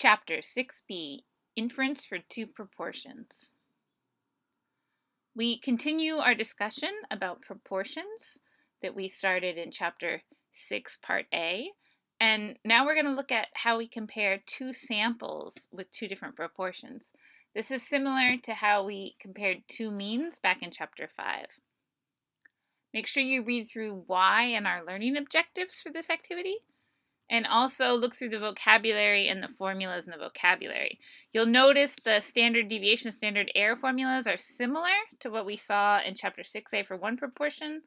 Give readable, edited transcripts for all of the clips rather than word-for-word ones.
Chapter 6b, Inference for Two Proportions. We continue our discussion about proportions that we started in Chapter 6, Part A, and now we're going to look at how we compare two samples with two different proportions. This is similar to how we compared two means back in Chapter 5. Make sure you read through why and our learning objectives for this activity, and also look through the vocabulary and the formulas in the vocabulary. You'll notice the standard deviation, standard error formulas are similar to what we saw in Chapter 6a for one proportion,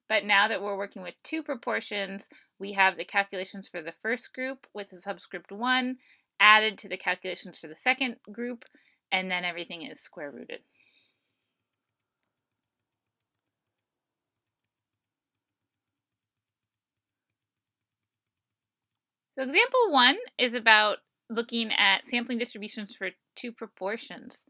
but now that we're working with two proportions, we have the calculations for the first group with the subscript 1 added to the calculations for the second group, and then everything is square rooted. So example 1 is about looking at sampling distributions for two proportions.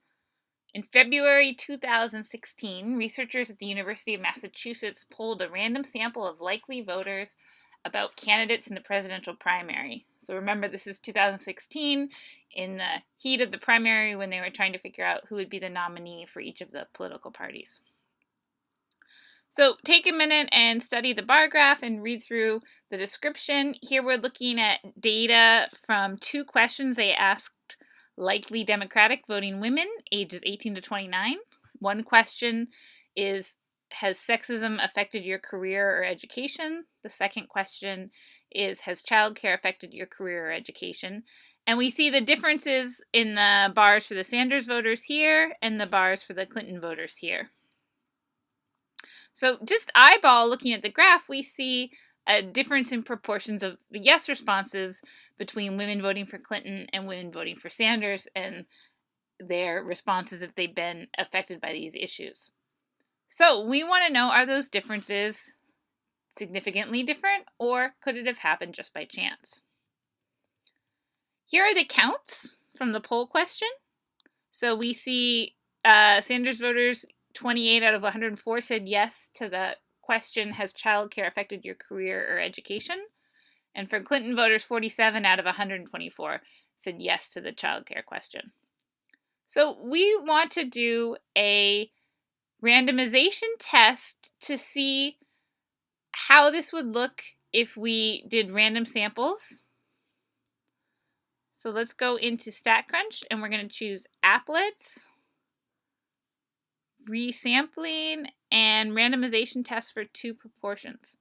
In February 2016, researchers at the University of Massachusetts polled a random sample of likely voters about candidates in the presidential primary. So remember, this is 2016, in the heat of the primary when they were trying to figure out who would be the nominee for each of the political parties. So take a minute and study the bar graph and read through the description. Here we're looking at data from two questions they asked likely Democratic voting women, ages 18 to 29. One question is, has sexism affected your career or education? The second question is, has childcare affected your career or education? And we see the differences in the bars for the Sanders voters here and the bars for the Clinton voters here. So just eyeball looking at the graph, we see a difference in proportions of the yes responses between women voting for Clinton and women voting for Sanders and their responses if they've been affected by these issues. So we want to know, are those differences significantly different, or could it have happened just by chance? Here are the counts from the poll question. So we see Sanders voters, 28 out of 104 said yes to the question, has childcare affected your career or education? And for Clinton voters, 47 out of 124 said yes to the childcare question. So we want to do a randomization test to see how this would look if we did random samples. So let's go into StatCrunch and we're going to choose applets, resampling, and randomization tests for two proportions.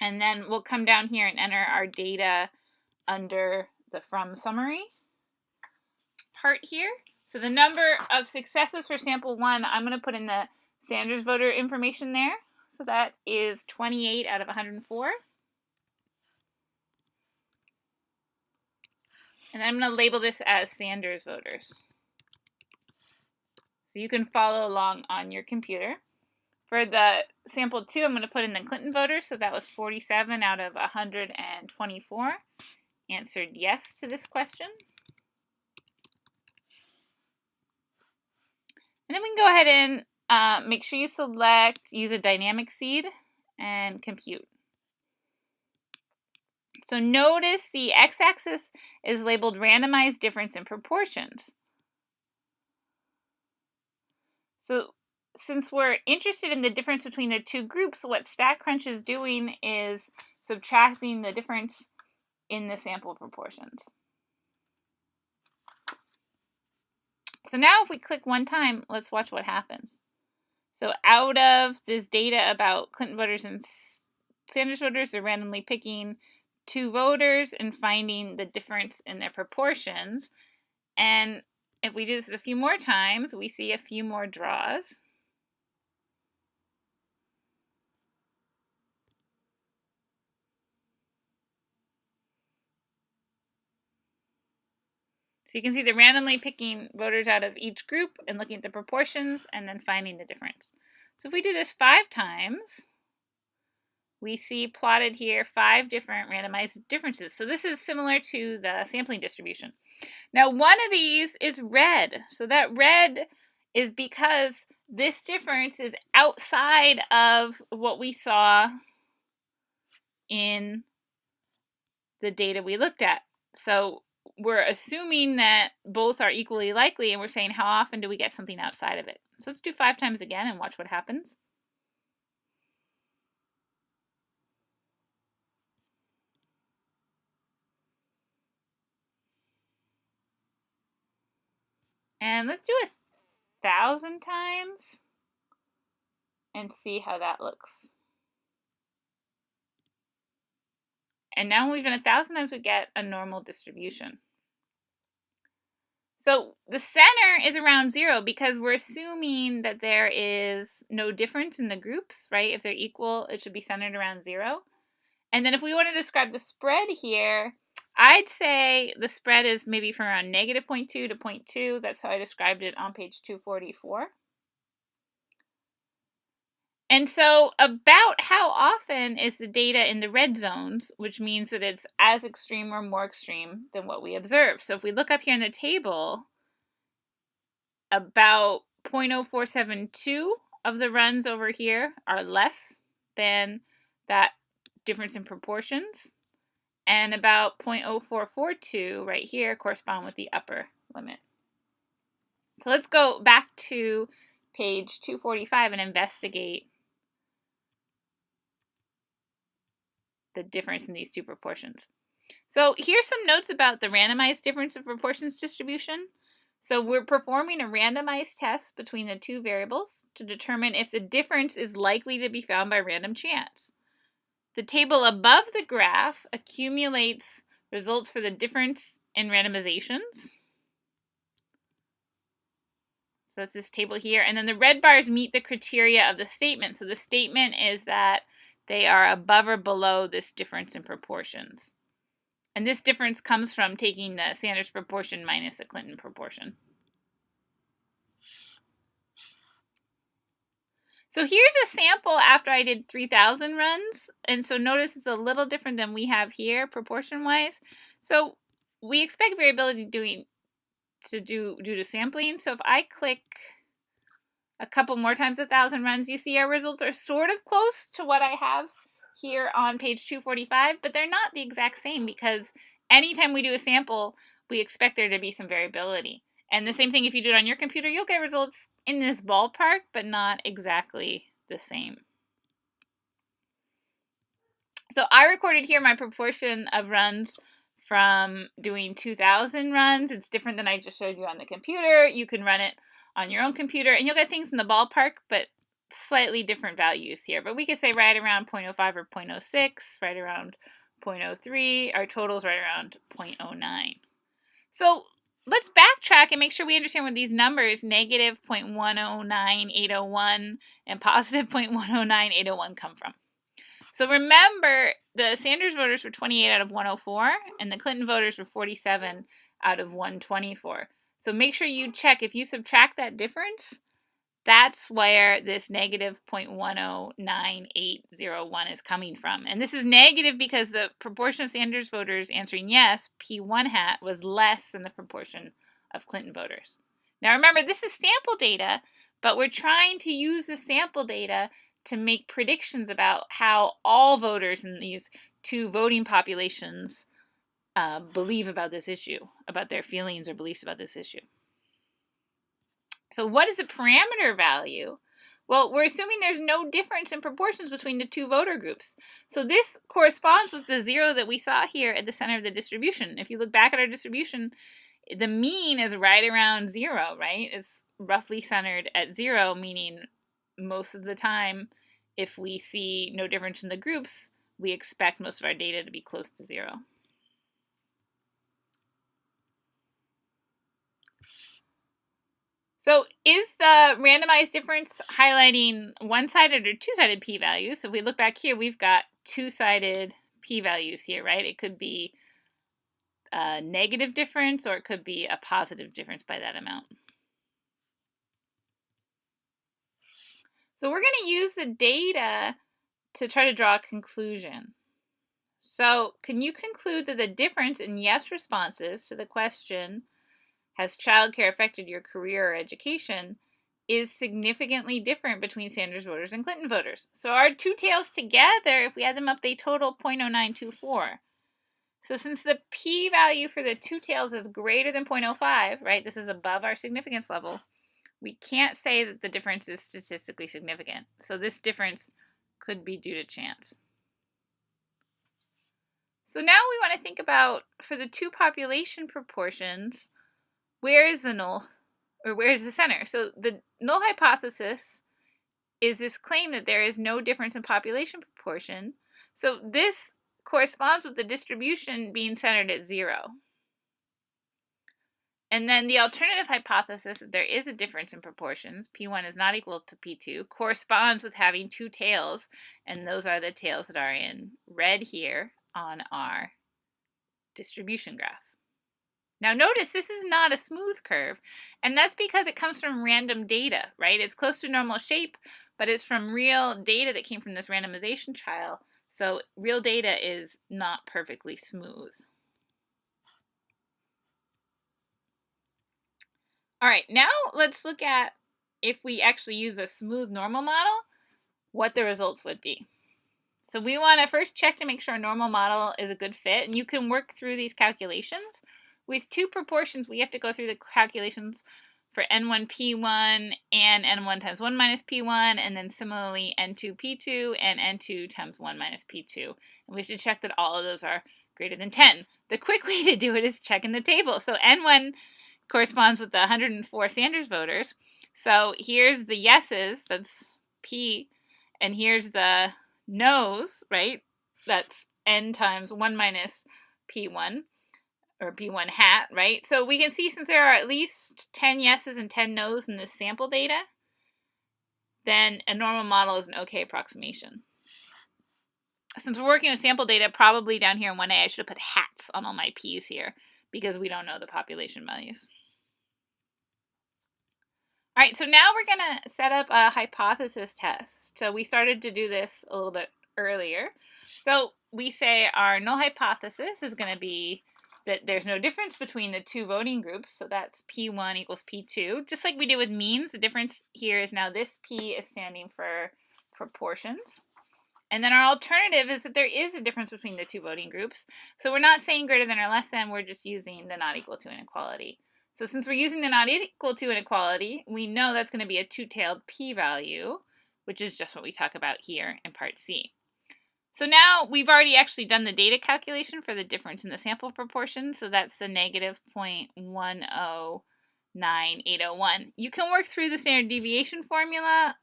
And then we'll come down here and enter our data under the from summary part here. So the number of successes for sample 1, I'm going to put in the Sanders voter information there. So that is 28 out of 104. And I'm going to label this as Sanders voters, so you can follow along on your computer. For the sample 2, I'm going to put in the Clinton voters, so that was 47 out of 124 answered yes to this question. And then we can go ahead and make sure you use a dynamic seed, and compute. So notice the x-axis is labeled randomized difference in proportions. So since we're interested in the difference between the two groups, what StatCrunch is doing is subtracting the difference in the sample proportions. So now if we click one time, let's watch what happens. So out of this data about Clinton voters and Sanders voters, they're randomly picking two voters and finding the difference in their proportions. And if we do this a few more times, we see a few more draws. So you can see they're randomly picking voters out of each group and looking at the proportions and then finding the difference. So if we do this 5 times, we see plotted here 5 different randomized differences. So this is similar to the sampling distribution. Now one of these is red. So that red is because this difference is outside of what we saw in the data we looked at. So we're assuming that both are equally likely, and we're saying how often do we get something outside of it. So let's do 5 times again and watch what happens. And let's do 1,000 times and see how that looks. And now when we've done 1,000 times, we get a normal distribution. So the center is around 0 because we're assuming that there is no difference in the groups, right? If they're equal, it should be centered around 0. And then if we want to describe the spread here, I'd say the spread is maybe from around negative 0.2 to 0.2. That's how I described it on page 244. And so about how often is the data in the red zones, which means that it's as extreme or more extreme than what we observe. So if we look up here in the table, about 0.0472 of the runs over here are less than that difference in proportions. And about 0.0442 right here correspond with the upper limit. So let's go back to page 245 and investigate the difference in these two proportions. So here's some notes about the randomized difference of proportions distribution. So we're performing a randomized test between the two variables to determine if the difference is likely to be found by random chance. The table above the graph accumulates results for the difference in randomizations. So that's this table here. And then the red bars meet the criteria of the statement. So the statement is that they are above or below this difference in proportions. And this difference comes from taking the Sanders proportion minus the Clinton proportion. So here's a sample after I did 3,000 runs. And so notice it's a little different than we have here proportion-wise. So we expect variability due to sampling. So if I click a couple more times 1,000 runs, you see our results are sort of close to what I have here on page 245, but they're not the exact same because anytime we do a sample, we expect there to be some variability. And the same thing if you do it on your computer, you'll get results in this ballpark, but not exactly the same. So I recorded here my proportion of runs from doing 2,000 runs. It's different than I just showed you on the computer. You can run it on your own computer, and you'll get things in the ballpark, but slightly different values here. But we could say right around 0.05 or 0.06, right around 0.03. Our total's right around 0.09. So let's backtrack and make sure we understand where these numbers, negative 0.109801 and positive 0.109801, come from. So remember, the Sanders voters were 28 out of 104, and the Clinton voters were 47 out of 124. So make sure you check. If you subtract that difference, that's where this negative 0.109801 is coming from. And this is negative because the proportion of Sanders voters answering yes, P1 hat, was less than the proportion of Clinton voters. Now remember, this is sample data, but we're trying to use the sample data to make predictions about how all voters in these two voting populations believe about this issue, about their feelings or beliefs about this issue. So what is the parameter value? Well, we're assuming there's no difference in proportions between the two voter groups. So this corresponds with the 0 that we saw here at the center of the distribution. If you look back at our distribution, the mean is right around 0, right? It's roughly centered at 0, meaning most of the time, if we see no difference in the groups, we expect most of our data to be close to 0. So is the randomized difference highlighting one-sided or two-sided p-values? So if we look back here, we've got two-sided p-values here, right? It could be a negative difference or it could be a positive difference by that amount. So we're going to use the data to try to draw a conclusion. So can you conclude that the difference in yes responses to the question, has childcare affected your career or education, is significantly different between Sanders voters and Clinton voters? So our two tails together, if we add them up, they total 0.0924. So since the p-value for the two tails is greater than 0.05, right, this is above our significance level, we can't say that the difference is statistically significant. So this difference could be due to chance. So now we want to think about, for the two population proportions, where is the null, or where is the center? So the null hypothesis is this claim that there is no difference in population proportion. So this corresponds with the distribution being centered at 0. And then the alternative hypothesis that there is a difference in proportions, P1 is not equal to P2, corresponds with having two tails, and those are the tails that are in red here on our distribution graph. Now notice this is not a smooth curve, and that's because it comes from random data, right? It's close to normal shape, but it's from real data that came from this randomization trial. So real data is not perfectly smooth. All right, now let's look at, if we actually use a smooth normal model, what the results would be. So we want to first check to make sure a normal model is a good fit, and you can work through these calculations. With two proportions, we have to go through the calculations for N1 P1 and N1 times 1 minus P1, and then similarly N2 P2 and N2 times 1 minus P2. And we have to check that all of those are greater than 10. The quick way to do it is check in the table. So N1 corresponds with the 104 Sanders voters. So here's the yeses, that's P, and here's the no's, right? That's N times 1 minus P1, or P1 hat, right? So we can see, since there are at least 10 yeses and 10 no's in this sample data, then a normal model is an okay approximation. Since we're working with sample data, probably down here in 1A, I should have put hats on all my P's here, because we don't know the population values. All right, so now we're going to set up a hypothesis test. So we started to do this a little bit earlier. So we say our null hypothesis is going to be that there's no difference between the two voting groups. So that's P1 equals P2. Just like we did with means, the difference here is now this P is standing for proportions. And then our alternative is that there is a difference between the two voting groups. So we're not saying greater than or less than, we're just using the not equal to inequality. So since we're using the not equal to inequality, we know that's going to be a two-tailed p-value, which is just what we talk about here in part C. So now we've already actually done the data calculation for the difference in the sample proportion. So that's the negative 0.109801. You can work through the standard deviation formula.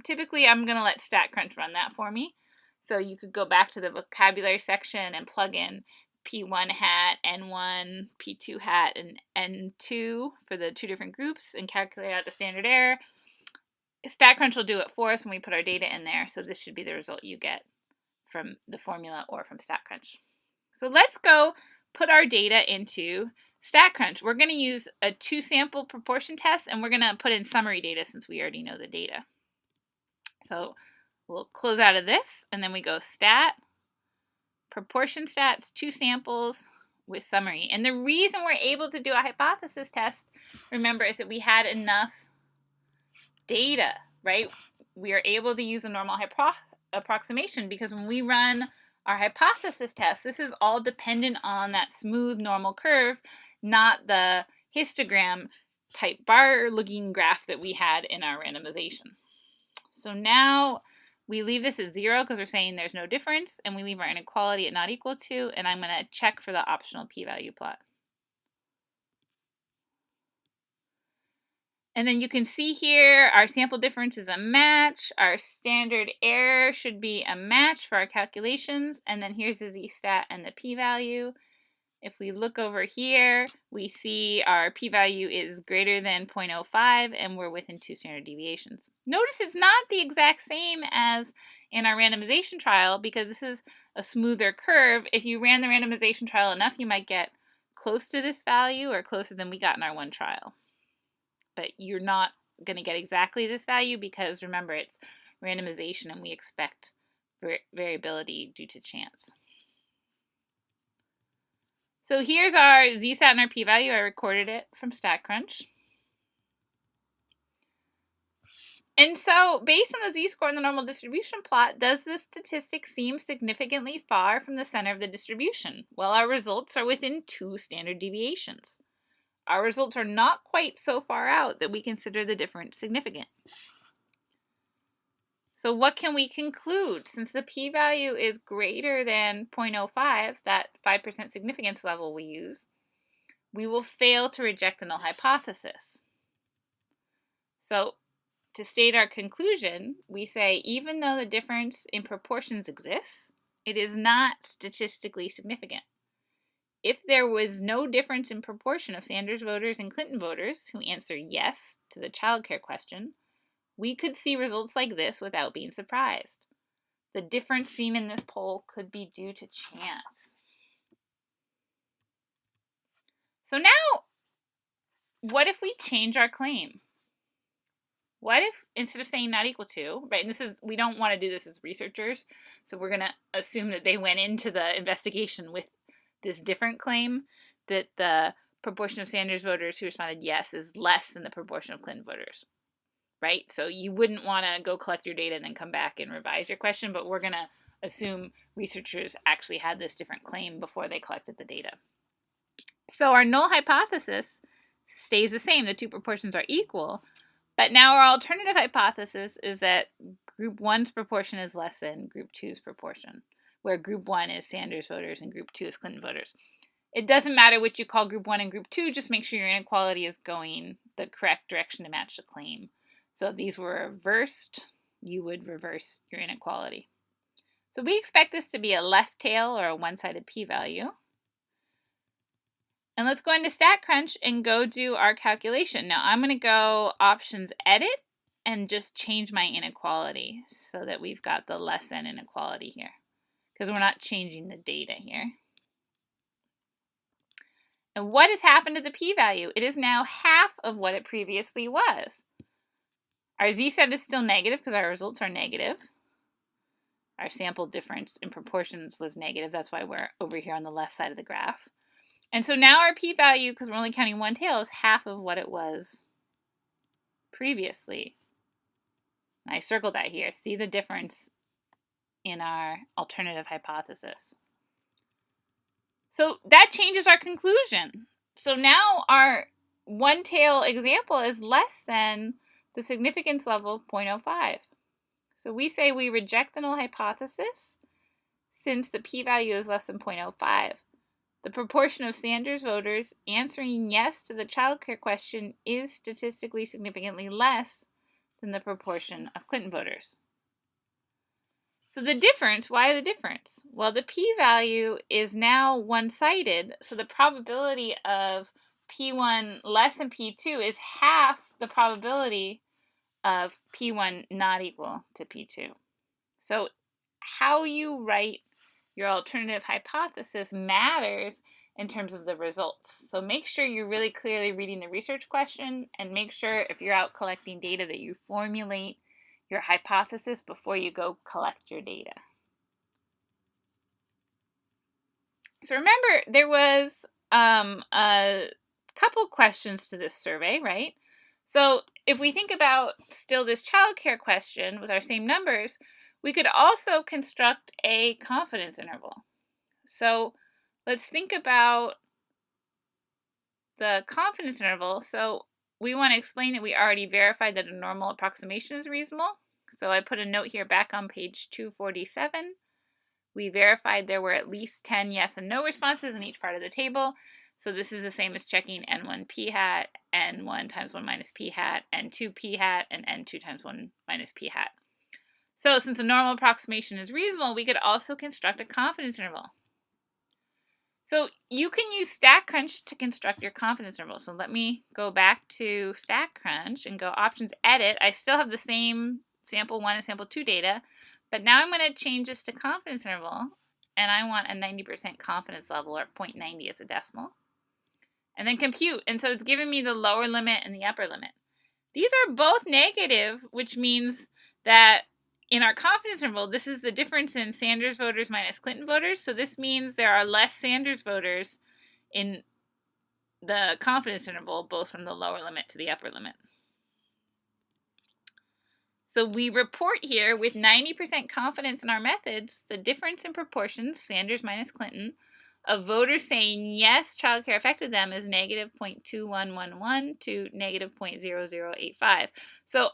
Typically, I'm going to let StatCrunch run that for me. So you could go back to the vocabulary section and plug in P1 hat, N1, P2 hat, and N2 for the two different groups and calculate out the standard error. StatCrunch will do it for us when we put our data in there. So this should be the result you get from the formula or from StatCrunch. So let's go put our data into StatCrunch. We're going to use a two-sample proportion test, and we're going to put in summary data since we already know the data. So we'll close out of this, and then we go stat, proportion stats, two samples with summary. And the reason we're able to do a hypothesis test, remember, is that we had enough data, right? We are able to use a normal approximation, because when we run our hypothesis test, this is all dependent on that smooth normal curve, not the histogram type bar looking graph that we had in our randomization. So now we leave this at 0 because we're saying there's no difference, and we leave our inequality at not equal to, and I'm going to check for the optional p-value plot. And then you can see here our sample difference is a match. Our standard error should be a match for our calculations. And then here's the z-stat and the p-value. If we look over here, we see our p-value is greater than 0.05, and we're within two standard deviations. Notice it's not the exact same as in our randomization trial, because this is a smoother curve. If you ran the randomization trial enough, you might get close to this value or closer than we got in our one trial. But you're not going to get exactly this value because, remember, it's randomization and we expect variability due to chance. So here's our z-stat and our p-value. I recorded it from StatCrunch. And so, based on the z-score and the normal distribution plot, does this statistic seem significantly far from the center of the distribution? Well, our results are within 2 standard deviations. Our results are not quite so far out that we consider the difference significant. So what can we conclude? Since the p-value is greater than 0.05, that 5% significance level we use, we will fail to reject the null hypothesis. So to state our conclusion, we say even though the difference in proportions exists, it is not statistically significant. If there was no difference in proportion of Sanders voters and Clinton voters who answer yes to the childcare question, we could see results like this without being surprised. The difference seen in this poll could be due to chance. So now, what if we change our claim? What if, instead of saying not equal to, right, and we don't want to do this as researchers, so we're going to assume that they went into the investigation with this different claim, that the proportion of Sanders voters who responded yes is less than the proportion of Clinton voters, right? So you wouldn't want to go collect your data and then come back and revise your question, but we're going to assume researchers actually had this different claim before they collected the data. So our null hypothesis stays the same. The 2 proportions are equal. But now our alternative hypothesis is that group 1's proportion is less than group 2's proportion, where group 1 is Sanders voters and group 2 is Clinton voters. It doesn't matter which you call group 1 and group 2, just make sure your inequality is going the correct direction to match the claim. So if these were reversed, you would reverse your inequality. So we expect this to be a left tail or a one-sided p-value. And let's go into StatCrunch and go do our calculation. Now I'm going to go options edit and just change my inequality so that we've got the less than inequality here, because we're not changing the data here. And what has happened to the p-value? It is now half of what it previously was. Our z-set is still negative because our results are negative. Our sample difference in proportions was negative. That's why we're over here on the left side of the graph. And so now our p-value, because we're only counting one tail, is half of what it was previously. And I circled that here. See the difference in our alternative hypothesis. So that changes our conclusion. So now our one tail example is less than the significance level of 0.05. So we say we reject the null hypothesis since the p-value is less than 0.05. The proportion of Sanders voters answering yes to the childcare question is statistically significantly less than the proportion of Clinton voters. So the difference, why the difference? Well, the p-value is now one-sided, so the probability of p1 less than p2 is half the probability of p1 not equal to p2. So how you write your alternative hypothesis matters in terms of the results. So make sure you're really clearly reading the research question, and make sure if you're out collecting data that you formulate your hypothesis before you go collect your data. So remember, there was a couple questions to this survey, right? So if we think about still this childcare question with our same numbers, we could also construct a confidence interval. So let's think about the confidence interval. So we want to explain that we already verified that a normal approximation is reasonable. So I put a note here back on page 247. We verified there were at least 10 yes and no responses in each part of the table. So this is the same as checking n1 p hat, n1 times 1 minus p hat, n2 p hat, and n2 times 1 minus p hat. So since a normal approximation is reasonable, we could also construct a confidence interval. So you can use StatCrunch to construct your confidence interval. So let me go back to StatCrunch and go options edit. I still have the same sample 1 and sample 2 data, but now I'm going to change this to confidence interval, and I want a 90% confidence level, or 0.90 as a decimal. And then compute, and so it's giving me the lower limit and the upper limit. These are both negative, which means that in our confidence interval, this is the difference in Sanders voters minus Clinton voters. So this means there are less Sanders voters in the confidence interval, both from the lower limit to the upper limit. So we report here with 90% confidence in our methods, the difference in proportions, Sanders minus Clinton, of voters saying yes, childcare affected them is negative 0.2111 to negative 0.0085. So